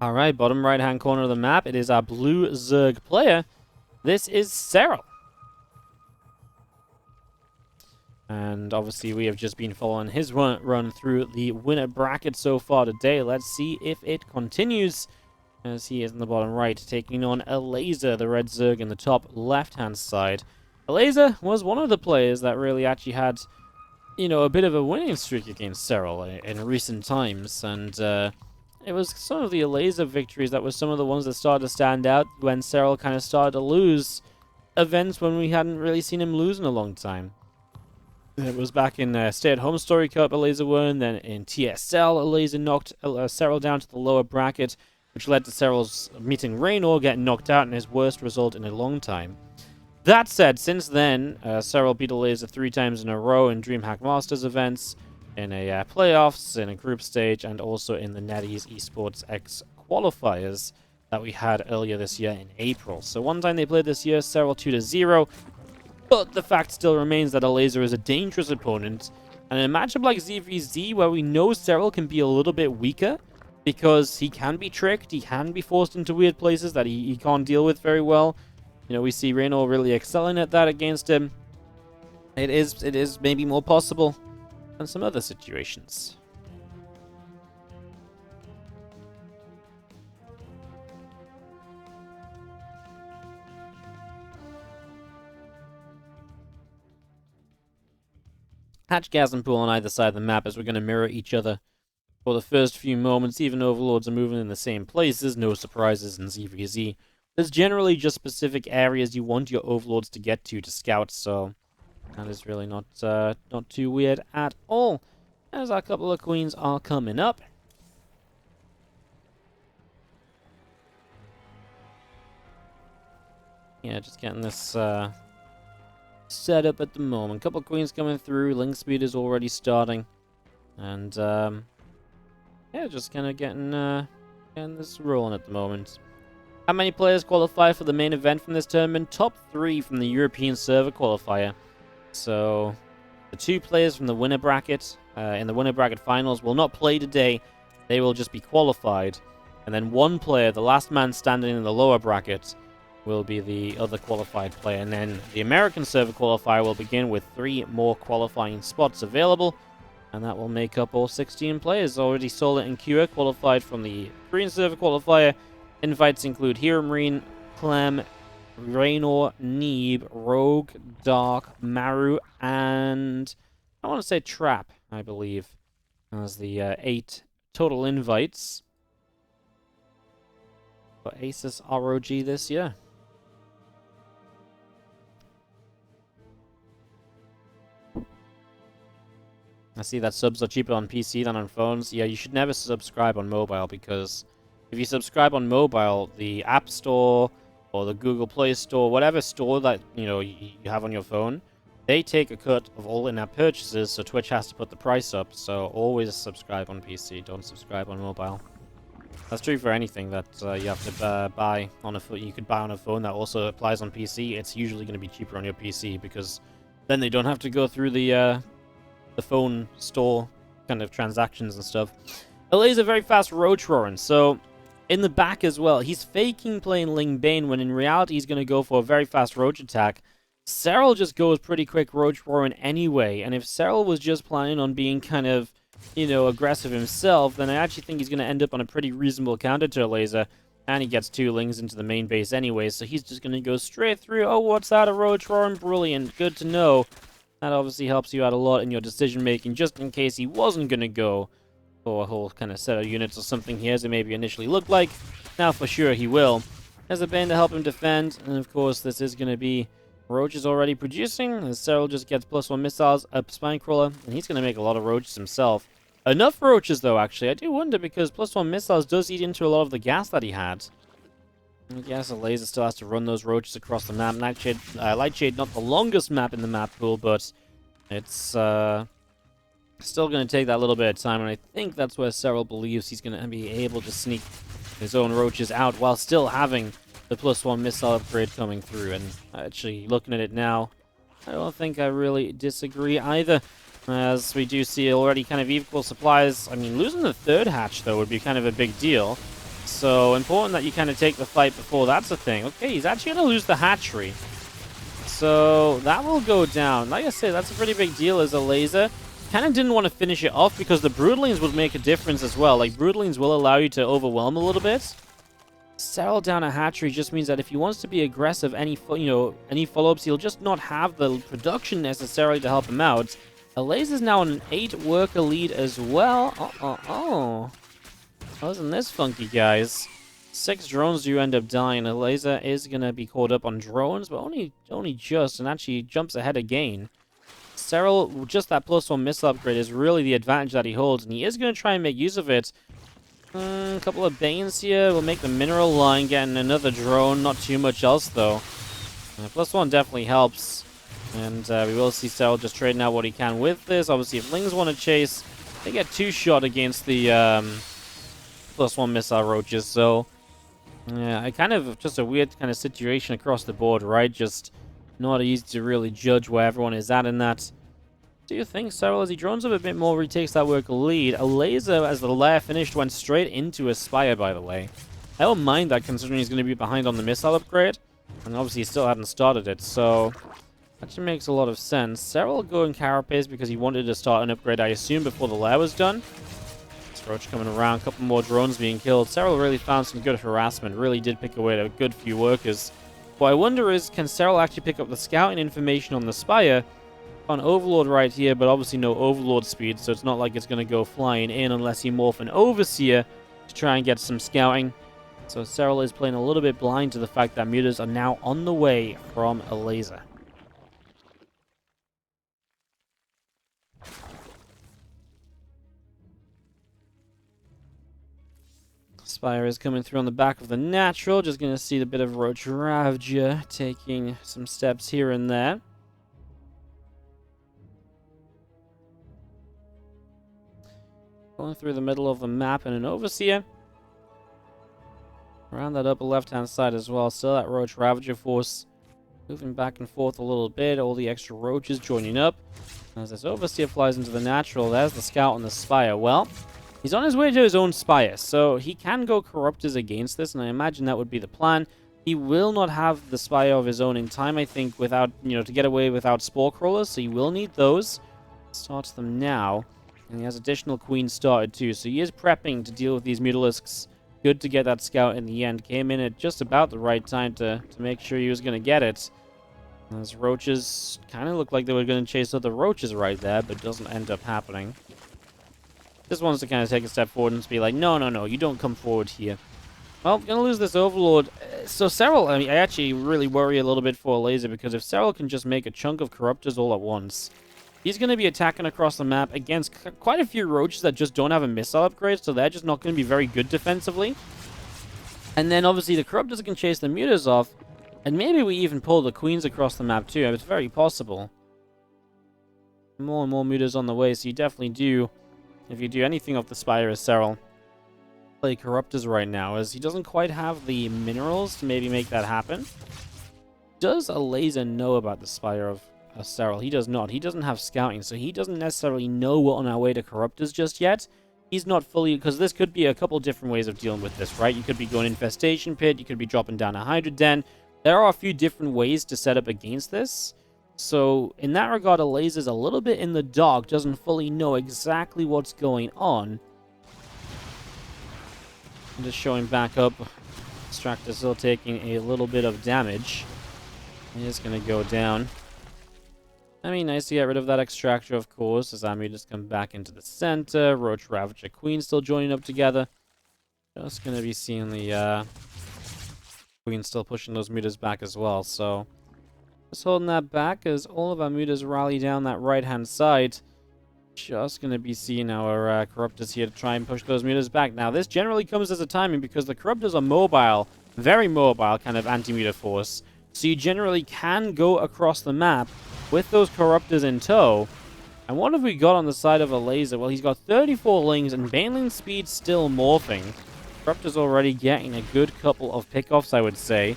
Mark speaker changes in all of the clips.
Speaker 1: Alright, bottom right-hand corner of the map, it is our blue Zerg player. This is Serral. And obviously we have just been following his run through the winner bracket so far today. Let's see if it continues, as he is in the bottom right, taking on Elazer, the red Zerg, in the top left-hand side. Elazer was one of the players that really actually had, you know, a bit of a winning streak against Serral in recent times, and it was some of the Elazer victories that were some of the ones that started to stand out when Serral kind of started to lose events when we hadn't really seen him lose in a long time. It was back in Stay at Home Story Cup, Elazer won, then in TSL, Elazer knocked Serral down to the lower bracket, which led to Serral's meeting Raynor getting knocked out in his worst result in a long time. That said, since then, Serral beat Elazer 3 times in a row in DreamHack Masters events, in a playoffs, in a group stage, and also in the NetEase Esports X qualifiers that we had earlier this year in April. So one time they played this year, Serral 2-0, but the fact still remains that Elazer is a dangerous opponent, and in a matchup like ZvZ, where we know Serral can be a little bit weaker, because he can be tricked, he can be forced into weird places that he can't deal with very well. You know, we see Raynor really excelling at that against him. It is maybe more possible than some other situations. Hatchgasm pool on either side of the map, as we're going to mirror each other for the first few moments. Even overlords are moving in the same places, no surprises in ZvZ. There's generally just specific areas you want your overlords to get to scout, so that is really not too weird at all. As our couple of queens are coming up. Yeah, just getting this set up at the moment. Couple of queens coming through. Link speed is already starting, and yeah, just kind of getting this rolling at the moment. How many players qualify for the main event from this tournament? Top 3 from the European server qualifier. So the 2 players from the winner bracket in the winner bracket finals will not play today. They will just be qualified, and then 1 player, the last man standing in the lower bracket, will be the other qualified player. And then the American server qualifier will begin with 3 more qualifying spots available, and that will make up all 16 players. Already Solid and Kua qualified from the Korean server qualifier. Invites include Hero Marine, Clem, Raynor, Neeb, Rogue, Dark, Maru, and I want to say Trap, I believe, as the 8 total invites for ASUS ROG this year. I see that subs are cheaper on PC than on phones. Yeah, you should never subscribe on mobile, because if you subscribe on mobile, the App Store or the Google Play Store, whatever store that you have on your phone, they take a cut of all in-app purchases, so Twitch has to put the price up. So always subscribe on PC, don't subscribe on mobile. That's true for anything that you have to buy on a phone. You could buy on a phone, that also applies on PC. It's usually going to be cheaper on your PC, because then they don't have to go through the phone store kind of transactions and stuff. Elazer very fast roach roaring, so in the back as well, he's faking playing Ling Bane when in reality he's going to go for a very fast roach attack. Serral just goes pretty quick roach roaring anyway, and if Serral was just planning on being kind of, aggressive himself, then I actually think he's going to end up on a pretty reasonable counter to Elazer, and he gets 2 Lings into the main base anyway, so he's just going to go straight through. Oh, what's that? A roach roaring? Brilliant. Good to know. That obviously helps you out a lot in your decision making, just in case he wasn't going to go for a whole kind of set of units or something he has it maybe initially looked like. Now for sure he will. There's a Bane to help him defend, and of course this is going to be roaches already producing, as Serral just gets +1 missiles up Spinecrawler, and he's going to make a lot of roaches himself. Enough roaches though, actually. I do wonder, because +1 missiles does eat into a lot of the gas that he had. I guess Elazer still has to run those roaches across the map. Lightshade, not the longest map in the map pool, but it's still going to take that little bit of time, and I think that's where Serral believes he's going to be able to sneak his own roaches out while still having the +1 missile upgrade coming through. And actually, looking at it now, I don't think I really disagree either, as we do see already kind of equal supplies. I mean, losing the 3rd hatch, though, would be kind of a big deal. So important that you kind of take the fight before that's a thing. Okay, he's actually going to lose the hatchery. So that will go down. Like I said, that's a pretty big deal as Elazer. Kind of didn't want to finish it off because the Broodlings would make a difference as well. Like, Broodlings will allow you to overwhelm a little bit. Settle down a hatchery just means that if he wants to be aggressive, any follow-ups, he'll just not have the production necessarily to help him out. Elazer's now on an 8-worker lead as well. Wasn't this funky, guys? 6 drones do end up dying. Elazer is going to be caught up on drones, but only just, and actually jumps ahead again. Serral, just that +1 missile upgrade is really the advantage that he holds, and he is going to try and make use of it. A couple of Banes here will make the mineral line, getting another drone. Not too much else, though. +1 definitely helps. And we will see Serral just trading out what he can with this. Obviously, if Lings want to chase, they get 2-shot against the +1 missile roaches. So, yeah, just a weird kind of situation across the board, right? Just not easy to really judge where everyone is at in that. Do you think Serral, as he drones up a bit more, retakes that work lead? Elazer, as the lair finished, went straight into a Spire, by the way. I don't mind that, considering he's going to be behind on the missile upgrade. And obviously, he still hadn't started it, so actually makes a lot of sense. Serral will go in Carapace because he wanted to start an upgrade, I assume, before the lair was done. This roach coming around, a couple more drones being killed. Serral really found some good harassment, really did pick away at a good few workers. What I wonder is, can Serral actually pick up the scouting information on the Spire? On Overlord right here, but obviously no Overlord speed, so it's not like it's going to go flying in unless he morph an Overseer to try and get some scouting. So Serral is playing a little bit blind to the fact that mutas are now on the way from Elazer. Spire is coming through on the back of the natural. Just going to see the bit of Roach Ravager taking some steps here and there. Going through the middle of the map and an Overseer. Around that upper left-hand side as well. Still that Roach Ravager force moving back and forth a little bit. All the extra roaches joining up. As this Overseer flies into the natural, there's the scout on the Spire. Well, he's on his way to his own Spire, so he can go Corruptors against this, and I imagine that would be the plan. He will not have the Spire of his own in time, I think, without, to get away without Spore Crawlers, so he will need those. Starts them now. And he has additional queens started too, so he is prepping to deal with these Mutalisks. Good to get that scout in the end. Came in at just about the right time to make sure he was going to get it. Those roaches kind of look like they were going to chase other roaches right there, but doesn't end up happening. Just wants to kind of take a step forward and just be like, no, you don't come forward here. Well, going to lose this Overlord. So Serral, I actually really worry a little bit for Elazer, because if Serral can just make a chunk of Corruptors all at once, he's going to be attacking across the map against quite a few roaches that just don't have a missile upgrade, so they're just not going to be very good defensively. And then, obviously, the Corruptors can chase the mutas off, and maybe we even pull the queens across the map, too. It's very possible. More and more mutas on the way, so you definitely do, if you do anything off the Spire as Serral, play Corruptors right now, as he doesn't quite have the minerals to maybe make that happen. Does Elazer know about the Spire of Serral? He does not. He doesn't have scouting, so he doesn't necessarily know we're on our way to Corruptors just yet. He's not fully, because this could be a couple different ways of dealing with this, right? You could be going Infestation Pit, you could be dropping down a Hydra Den. There are a few different ways to set up against this. So, in that regard, Elazer's a little bit in the dark, doesn't fully know exactly what's going on. I'm just showing back up. Extractor still taking a little bit of damage. He is going to go down. Nice to get rid of that Extractor, of course, as Ami just come back into the center. Roach Ravager Queen still joining up together. Just going to be seeing the Queen still pushing those mutas back as well, so just holding that back as all of our mutas rally down that right-hand side. Just going to be seeing our Corruptors here to try and push those mutas back. Now, this generally comes as a timing because the Corruptors are mobile, very mobile kind of anti-muta force, so you generally can go across the map with those Corruptors in tow. And what have we got on the side of Elazer? Well, he's got 34 Lings, and Baneling speed still morphing. Corruptor's already getting a good couple of pickoffs, I would say.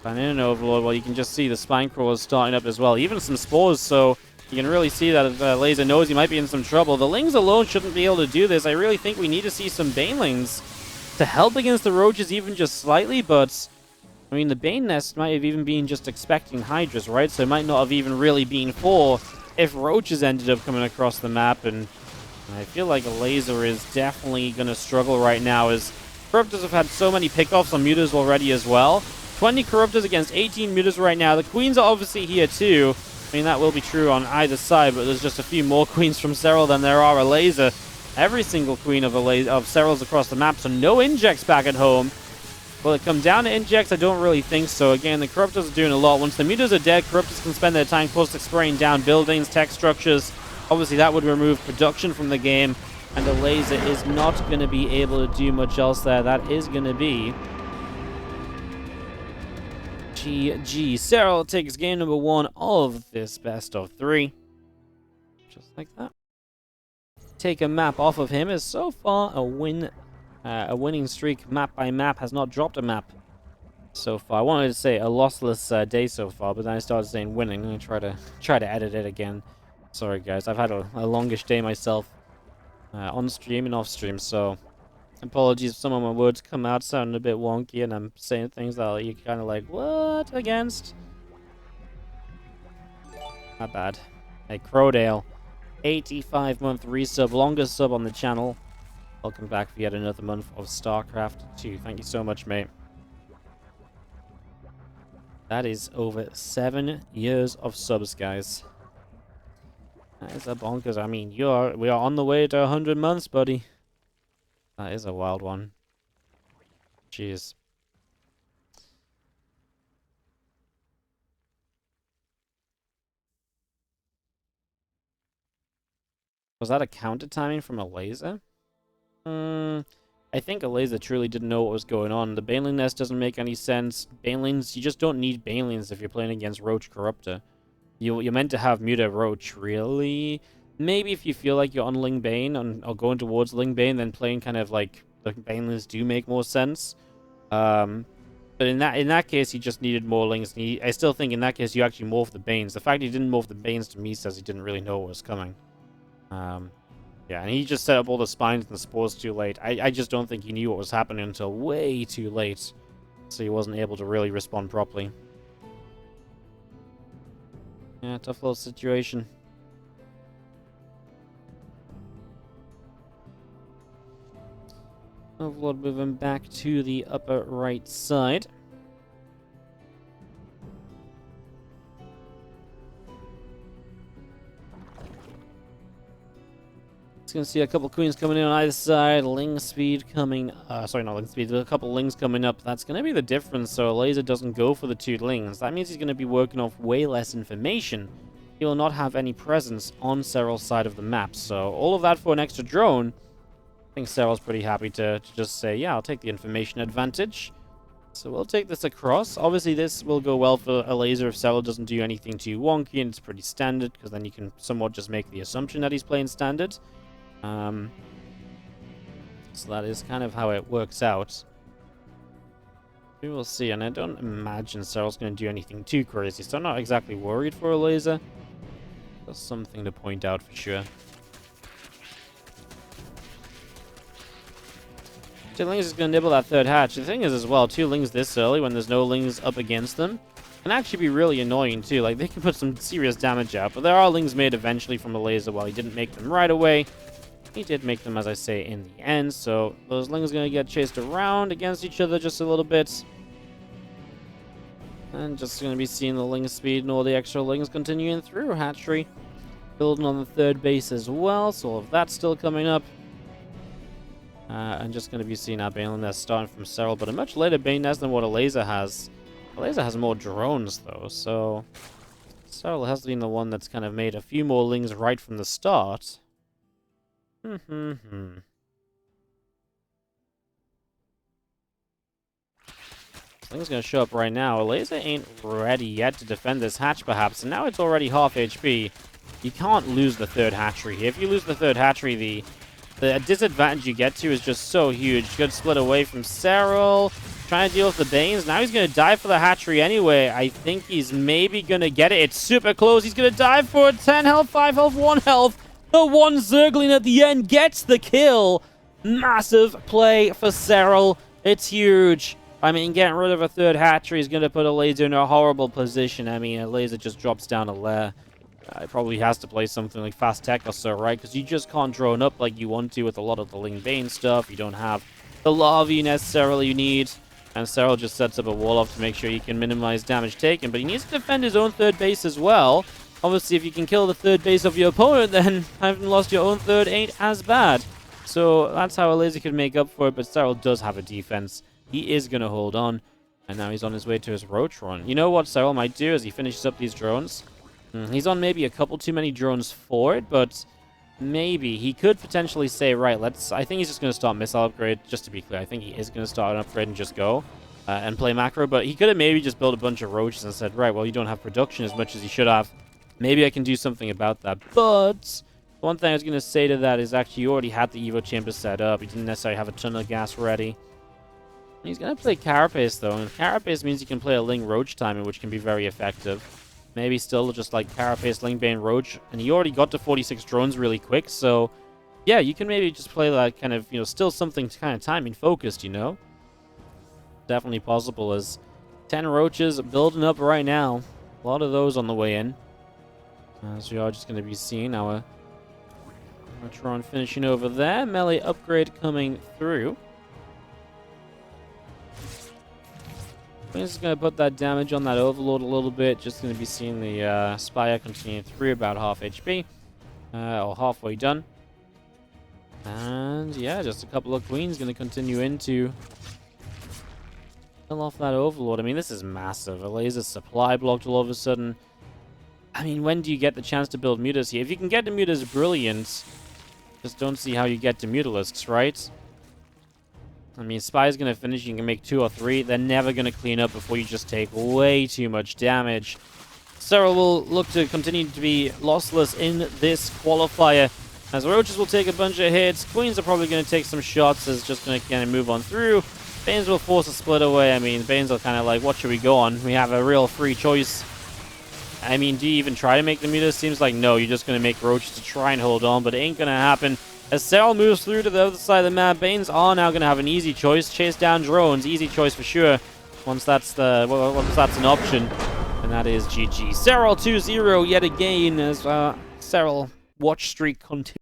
Speaker 1: And in an Overlord, well, you can just see the Spine Crawlers starting up as well. Even some Spores, so you can really see that Elazer knows he might be in some trouble. The Lings alone shouldn't be able to do this. I really think we need to see some Banelings to help against the roaches even just slightly, but I mean, the Bane Nest might have even been just expecting Hydras, right? So it might not have even really been for if roaches ended up coming across the map, and I feel like Elazer is definitely going to struggle right now, as Corruptors have had so many pickoffs on Mutas already as well. 20 Corruptors against 18 Mutas right now. The Queens are obviously here too. I mean, that will be true on either side, but there's just a few more Queens from Serral than there are Elazer. Every single Queen of Serral's across the map, so no injects back at home. Will it come down to injects? I don't really think so. Again, the Corruptors are doing a lot. Once the Mutas are dead, Corruptors can spend their time caustic spraying down buildings, tech structures. Obviously, that would remove production from the game, and Elazer is not going to be able to do much else there. That is going to be GG. Serral takes game number 1 of this best of 3. Just like that. Take a map off of him is so far a winning streak. Map by map, has not dropped a map so far. I wanted to say a lossless day so far, but then I started saying winning. I'm gonna try to edit it again. Sorry guys, I've had a longish day myself, on stream and off stream, so apologies if some of my words come out sounding a bit wonky and I'm saying things that you're kind of like, what against? Not bad. Hey, Crowdale, 85-month resub, longest sub on the channel. Welcome back for yet another month of Starcraft 2. Thank you so much, mate. That is over 7 years of subs, guys. That is a bonkers. I mean, we are on the way to 100 months, buddy. That is a wild one. Jeez. Was that a counter timing from Elazer? I think Elazer truly didn't know what was going on. The Baneling Nest doesn't make any sense. Banelings, you just don't need Banelings if you're playing against Roach Corruptor. You're meant to have Muta Roach, really? Maybe if you feel like you're on Ling Bane or going towards Ling Bane, then playing kind of like the Banelings do make more sense. But in that case, he just needed more Lings. I still think in that case you actually morph the Banes. The fact he didn't morph the Banes to me says he didn't really know what was coming. Yeah, and he just set up all the spines and the spores too late. I just don't think he knew what was happening until way too late. So he wasn't able to really respond properly. Yeah, tough little situation. Overlord moving back to the upper right side. It's going to see a couple queens coming in on either side. Ling speed coming... sorry, not Ling speed. There's a couple lings coming up. That's going to be the difference. So Elazer doesn't go for the 2 lings. That means he's going to be working off way less information. He will not have any presence on Serral's side of the map. So all of that for an extra drone. I think Serral's pretty happy to just say, yeah, I'll take the information advantage. So we'll take this across. Obviously, this will go well for Elazer if Serral doesn't do anything too wonky, and it's pretty standard, because then you can somewhat just make the assumption that he's playing standard. So that is kind of how it works out. We will see, and I don't imagine Serral's going to do anything too crazy, so I'm not exactly worried for Elazer. That's something to point out for sure. 2 lings is going to nibble that 3rd hatch. The thing is as well, 2 lings this early when there's no lings up against them can actually be really annoying too. Like, they can put some serious damage out, but there are lings made eventually from Elazer. While he didn't make them right away, he did make them, as I say, in the end. So those lings are going to get chased around against each other just a little bit. And just going to be seeing the ling speed and all the extra lings continuing through hatchery. Building on the 3rd base as well, so all of that's still coming up. And just going to be seeing our Baneling Nest starting from Serral, but a much later Bane Nest than what Elazer has. Elazer has more drones, though, so Serral has been the one that's kind of made a few more lings right from the start. Ling's going to show up right now. Elazer ain't ready yet to defend this hatch, perhaps, and now it's already half HP. You can't lose the 3rd hatchery here. If you lose the 3rd hatchery, the disadvantage you get to is just so huge. Good split away from Serral. Trying to deal with the Banes. Now he's going to die for the hatchery anyway. I think he's maybe going to get it. It's super close. He's going to dive for it. 10 health, 5 health, 1 health. The one Zergling at the end gets the kill. Massive play for Serral. It's huge. I mean, getting rid of a third hatchery is going to put Elazer in a horrible position. I mean, Elazer just drops down a lair. It probably has to play something like Fast Tech or so, right? Because you just can't drone up like you want to with a lot of the Ling Bane stuff. You don't have the larvae necessarily you need. And Serral just sets up a wall off to make sure he can minimize damage taken. But he needs to defend his own third base as well. Obviously, if you can kill the third base of your opponent, then having lost your own third ain't as bad. So that's how Elazer could make up for it. But Serral does have a defense. He is going to hold on. And now he's on his way to his roach run. You know what Serral might do as he finishes up these drones? He's on maybe a couple too many drones for it, but maybe he could potentially say, right, I think he's just going to start missile upgrade, just to be clear. I think he is going to start an upgrade and just go and play macro, but he could have maybe just built a bunch of roaches and said, right, well, you don't have production as much as you should have. Maybe I can do something about that. But one thing I was going to say to that is actually you already had the Evo chamber set up. You didn't necessarily have a ton of gas ready. He's going to play Carapace, though, and Carapace means you can play a Ling Roach timing, which can be very effective. Maybe still just like Carapace, Lingbane, Roach. And he already got to 46 drones really quick. So, yeah, you can maybe just play that kind of, still something kind of timing focused, Definitely possible as 10 Roaches building up right now. A lot of those on the way in. So we are just going to be seeing our Tron finishing over there. Melee upgrade coming through. I'm just going to put that damage on that Overlord a little bit. Just going to be seeing the Spire continue through about half HP. Or halfway done. And yeah, just a couple of Queens going to continue into kill off that Overlord. I mean, this is massive. Elazer's supply blocked all of a sudden. I mean, when do you get the chance to build Mutas here? If you can get to Mutas, brilliant. Just don't see how you get to Mutalisks, right? I mean, Spire's going to finish. You can make 2 or 3. They're never going to clean up before you just take way too much damage. Serral will look to continue to be lossless in this qualifier. As Roaches will take a bunch of hits. Queens are probably going to take some shots. As just going to kind of move on through. Banes will force a split away. I mean, Banes are kind of like, what should we go on? We have a real free choice. I mean, do you even try to make the Mutas? Seems like no. You're just going to make Roaches to try and hold on. But it ain't going to happen. As Serral moves through to the other side of the map, Banes are now going to have an easy choice. Chase down drones. Easy choice for sure. Once that's an option. And that is GG. Serral 2-0 yet again as Serral watch streak continues.